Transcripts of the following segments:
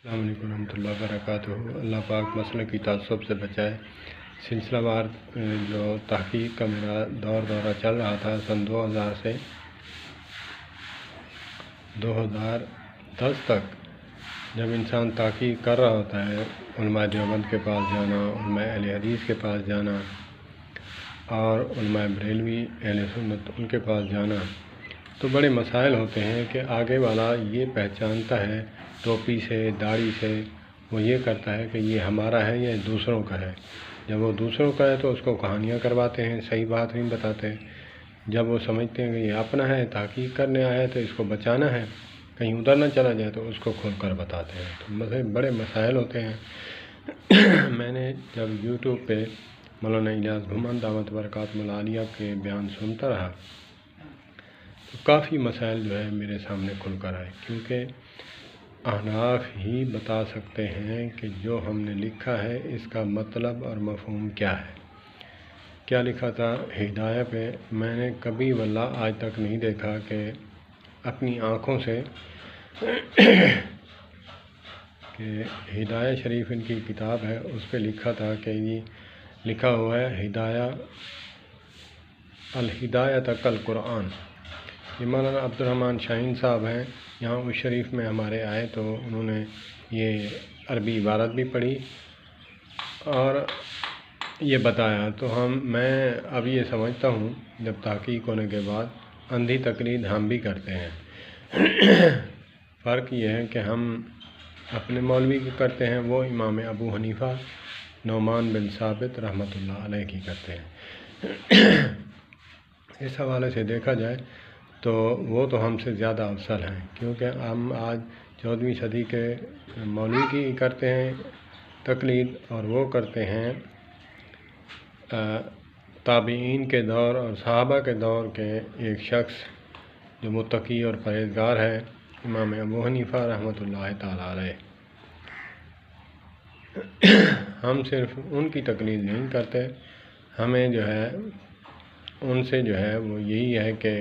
السلام علیکم ورحمۃ اللہ وبرکاتہ۔ اللہ پاک مسئلے کی تعصب سے بچائے۔ سلسلہ وار جو تحقیق کا میرا دورہ چل رہا تھا سن 2000 سے 2010 تک، جب انسان تحقیق کر رہا ہوتا ہے، علماء دیوبند کے پاس جانا، علماء اہل حدیث کے پاس جانا اور علماء بریلوی اہل سنت ان کے پاس جانا، تو بڑے مسائل ہوتے ہیں کہ آگے والا یہ پہچانتا ہے ٹوپی سے، داڑھی سے، وہ یہ کرتا ہے کہ یہ ہمارا ہے یا دوسروں کا ہے۔ جب وہ دوسروں کا ہے تو اس کو کہانیاں کرواتے ہیں، صحیح بات نہیں بتاتے۔ جب وہ سمجھتے ہیں کہ یہ اپنا ہے، تحقیق کرنے آیا ہے تو اس کو بچانا ہے، کہیں ادھر نہ چلا جائے، تو اس کو کھول کر بتاتے ہیں۔ تو بڑے مسائل ہوتے ہیں۔ میں نے جب یوٹیوب پہ مولانا الیاس گھومن دعوت برکاتہ العالیہ کے بیان سنتا رہا تو کافی مسائل جو ہے میرے سامنے کھل کر آئے، کیونکہ احناف ہی بتا سکتے ہیں کہ جو ہم نے لکھا ہے اس کا مطلب اور مفہوم کیا ہے۔ کیا لکھا تھا ہدایہ پہ؟ میں نے کبھی واللہ آج تک نہیں دیکھا کہ اپنی آنکھوں سے کہ ہدایہ شریف ان کی کتاب ہے، اس پہ لکھا تھا کہ یہ لکھا ہوا ہے ہدایہ الہدایۃ کالقرآن۔ یہ مولانا عبدالرحمن شاہین صاحب ہیں، یہاں اس شریف میں ہمارے آئے تو انہوں نے یہ عربی عبارت بھی پڑھی اور یہ بتایا۔ تو میں اب یہ سمجھتا ہوں جب تحقیق ہونے کے بعد اندھی تقلید ہم بھی کرتے ہیں۔ فرق یہ ہے کہ ہم اپنے مولوی کی کرتے ہیں، وہ امام ابو حنیفہ نعمان بن ثابت رحمۃ اللہ علیہ کی کرتے ہیں۔ اس حوالے سے دیکھا جائے تو وہ تو ہم سے زیادہ افضل ہیں، کیونکہ ہم آج 14ویں صدی کے مولوی کی کرتے ہیں تقلید، اور وہ کرتے ہیں تابعین کے دور اور صحابہ کے دور کے ایک شخص جو متقی اور پرہیزگار ہے، امام ابو حنیفہ رحمۃ اللہ تعالیٰ علیہ۔ ہم صرف ان کی تقلید نہیں کرتے، ہمیں جو ہے ان سے جو ہے وہ یہی ہے کہ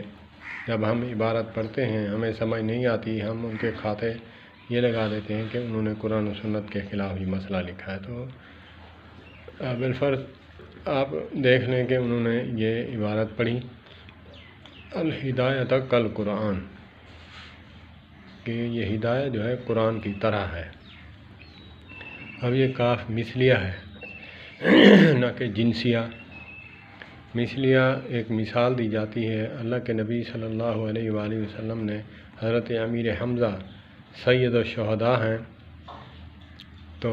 جب ہم عبارت پڑھتے ہیں ہمیں سمجھ نہیں آتی، ہم ان کے کھاتے یہ لگا دیتے ہیں کہ انہوں نے قرآن و سنت کے خلاف یہ مسئلہ لکھا ہے۔ تو بالفرض آپ دیکھ لیں کہ انہوں نے یہ عبارت پڑھی الہدایۃ کالقرآن، کہ یہ ہدایت جو ہے قرآن کی طرح ہے۔ اب یہ کاف مثلیہ ہے نہ کہ جنسیہ۔ مثلیہ ایک مثال دی جاتی ہے، اللہ کے نبی صلی اللہ علیہ وآلہ وسلم نے حضرت امیر حمزہ سید الشہداء ہیں، تو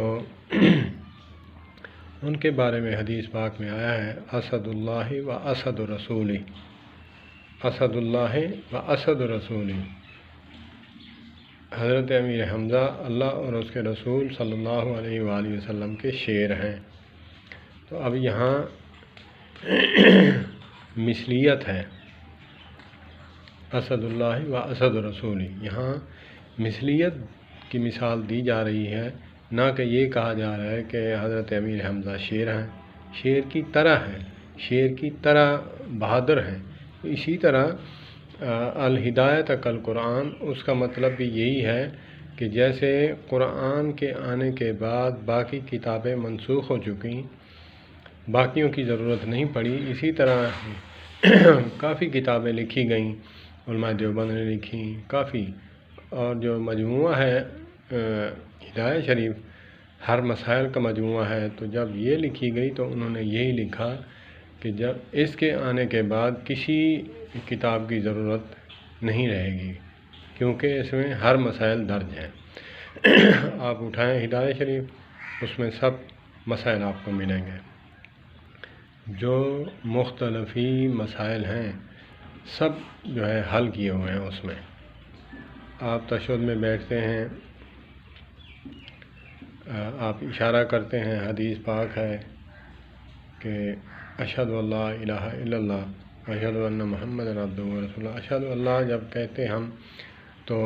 ان کے بارے میں حدیث پاک میں آیا ہے اسد اللہ و اسد رسولی، اسد اللہ و اسد رسولی۔ حضرت امیر حمزہ اللہ اور اس کے رسول صلی اللہ علیہ وآلہ وسلم کے شیر ہیں۔ تو اب یہاں مثلیت ہے، اسد اللہ و اسد رسولی، یہاں مثلیت کی مثال دی جا رہی ہے، نہ کہ یہ کہا جا رہا ہے کہ حضرت امیر حمزہ شیر ہیں، شیر کی طرح ہیں، شیر کی طرح بہادر ہیں۔ اسی طرح الہدایۃ کالقرآن، اس کا مطلب بھی یہی ہے کہ جیسے قرآن کے آنے کے بعد باقی کتابیں منسوخ ہو چکیں، باقیوں کی ضرورت نہیں پڑی، اسی طرح کافی کتابیں لکھی گئیں، علماء دیوبند نے لکھی کافی، اور جو مجموعہ ہے ہدایہ شریف ہر مسائل کا مجموعہ ہے، تو جب یہ لکھی گئی تو انہوں نے یہی لکھا کہ جب اس کے آنے کے بعد کسی کتاب کی ضرورت نہیں رہے گی، کیونکہ اس میں ہر مسائل درج ہیں۔ آپ اٹھائیں ہدایہ شریف، اس میں سب مسائل آپ کو ملیں گے، جو مختلفی مسائل ہیں سب جو ہے حل کیے ہوئے ہیں۔ اس میں آپ تشہد میں بیٹھتے ہیں، آپ اشارہ کرتے ہیں، حدیث پاک ہے کہ اشہد اللہ الہ الا اللہ اشہد ان محمد عبدہ ورسولہ۔ اشہد اللہ جب کہتے ہم تو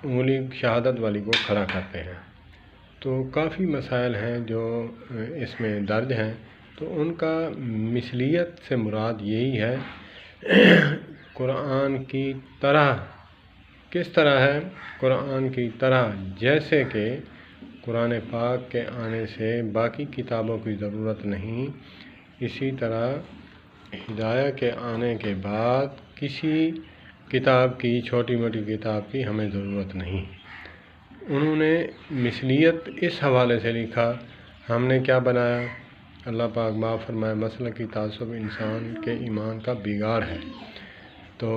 انگلی شہادت والی کو کھڑا کرتے ہیں۔ تو کافی مسائل ہیں جو اس میں درج ہیں، تو ان کا مثلیت سے مراد یہی ہے قرآن کی طرح کس طرح ہے؟ قرآن کی طرح، جیسے کہ قرآن پاک کے آنے سے باقی کتابوں کی ضرورت نہیں، اسی طرح ہدایہ کے آنے کے بعد کسی کتاب کی، چھوٹی موٹی کتاب کی ہمیں ضرورت نہیں۔ انہوں نے مثلیت اس حوالے سے لکھا، ہم نے کیا بنایا؟ اللہ پاک معاف فرمائے، مسلکی تعصب انسان کے ایمان کا بگاڑ ہے۔ تو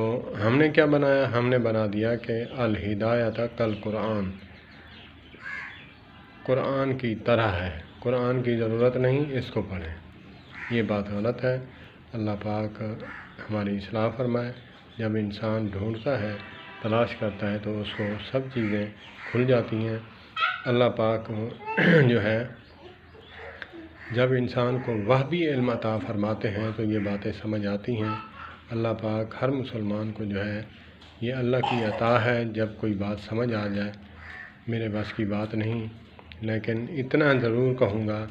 ہم نے کیا بنایا؟ ہم نے بنا دیا کہ الہدایۃ کالقرآن، قرآن کی طرح ہے، قرآن کی ضرورت نہیں، اس کو پڑھیں۔ یہ بات غلط ہے۔ اللہ پاک ہماری اصلاح فرمائے۔ جب انسان ڈھونڈتا ہے، تلاش کرتا ہے، تو اس کو سب چیزیں کھل جاتی ہیں۔ اللہ پاک جو ہے جب انسان کو وحی علم عطا فرماتے ہیں تو یہ باتیں سمجھ آتی ہیں۔ اللہ پاک ہر مسلمان کو جو ہے یہ اللہ کی عطا ہے، جب کوئی بات سمجھ آ جائے۔ میرے بس کی بات نہیں، لیکن اتنا ضرور کہوں گا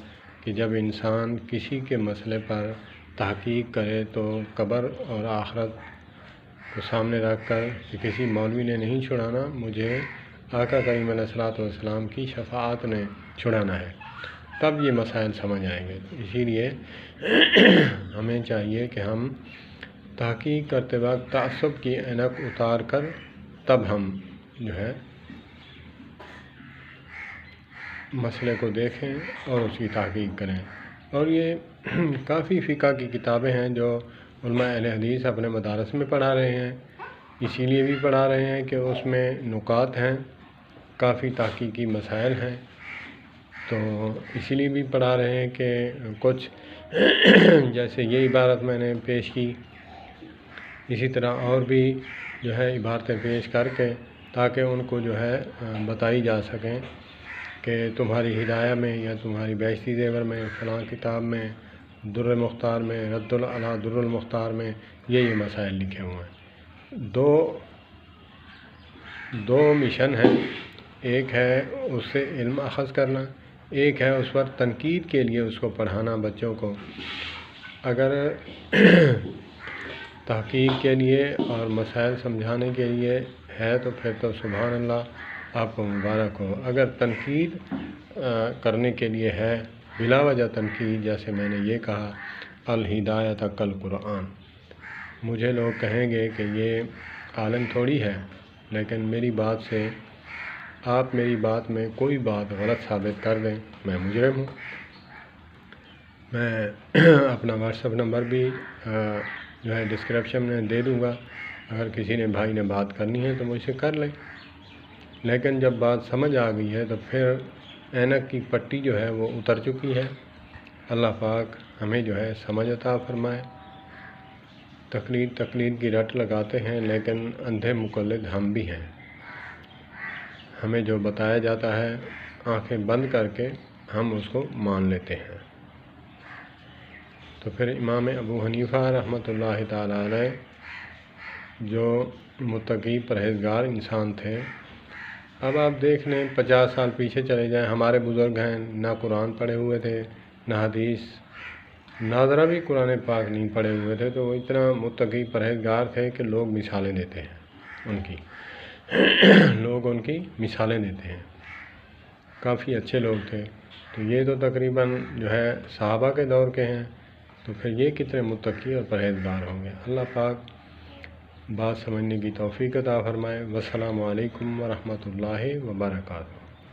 کہ جب انسان کسی کے مسئلے پر تحقیق کرے تو قبر اور آخرت کو سامنے رکھ کر کہ کسی مولوی نے نہیں چھڑانا، مجھے آقا کریم علیہ الصلوۃ والسلام کی شفاعت نے چھڑانا ہے، تب یہ مسائل سمجھ آئیں گے۔ اسی لیے ہمیں چاہیے کہ ہم تحقیق کرتے وقت تعصب کی اینک اتار کر تب ہم جو ہے مسئلے کو دیکھیں اور اس کی تحقیق کریں۔ اور یہ کافی فقہ کی کتابیں ہیں جو علماء اہل حدیث اپنے مدارس میں پڑھا رہے ہیں، اسی لیے بھی پڑھا رہے ہیں کہ اس میں نکات ہیں، کافی تحقیقی مسائل ہیں، تو اسی لیے بھی پڑھا رہے ہیں کہ کچھ جیسے یہ عبارت میں نے پیش کی، اسی طرح اور بھی جو ہے عبارتیں پیش کر کے تاکہ ان کو جو ہے بتائی جا سکیں کہ تمہاری ہدایہ میں یا تمہاری بیشتی زیور میں، فلاں کتاب میں، در مختار میں، رد علی در المختار میں یہ مسائل لکھے ہوئے ہیں۔ دو مشن ہیں، ایک ہے اس سے علم اخذ کرنا، ایک ہے اس پر تنقید کے لیے اس کو پڑھانا بچوں کو۔ اگر تحقیق کے لیے اور مسائل سمجھانے کے لیے ہے تو پھر تو سبحان اللہ، آپ کو مبارک ہو۔ اگر تنقید کرنے کے لیے ہے، بلا وجہ تنقید، جیسے میں نے یہ کہا الہدایۃ کالقرآن، مجھے لوگ کہیں گے کہ یہ عالم تھوڑی ہے، لیکن میری بات سے آپ میری بات میں کوئی بات غلط ثابت کر دیں، میں مجرم ہوں۔ میں اپنا واٹس ایپ نمبر بھی جو ہے ڈسکرپشن میں دے دوں گا، اگر کسی نے بھائی نے بات کرنی ہے تو مجھ سے کر لیں۔ لیکن جب بات سمجھ آ گئی ہے تو پھر اینک کی پٹی جو ہے وہ اتر چکی ہے۔ اللہ پاک ہمیں جو ہے سمجھ عطا فرمائے۔ تقلید کی رٹ لگاتے ہیں، لیکن اندھے مقلد ہم بھی ہیں۔ ہمیں جو بتایا جاتا ہے آنکھیں بند کر کے ہم اس کو مان لیتے ہیں۔ تو پھر امام ابو حنیفہ رحمۃ اللہ تعالی علیہ جو متقی پرہیزگار انسان تھے، اب آپ دیکھ لیں 50 سال پیچھے چلے جائیں، ہمارے بزرگ ہیں، نہ قرآن پڑھے ہوئے تھے، نہ حدیث، ناظرہ بھی قرآن پاک نہیں پڑھے ہوئے تھے، تو وہ اتنا متقی پرہیزگار تھے کہ لوگ مثالیں دیتے ہیں ان کی لوگ ان کی مثالیں دیتے ہیں، کافی اچھے لوگ تھے۔ تو یہ تو تقریباً جو ہے صحابہ کے دور کے ہیں، تو پھر یہ کتنے متقی اور پرہیزگار ہوں گے۔ اللہ پاک بات سمجھنے کی توفیق عطا فرمائے۔ والسلام علیکم ورحمۃ اللہ وبرکاتہ۔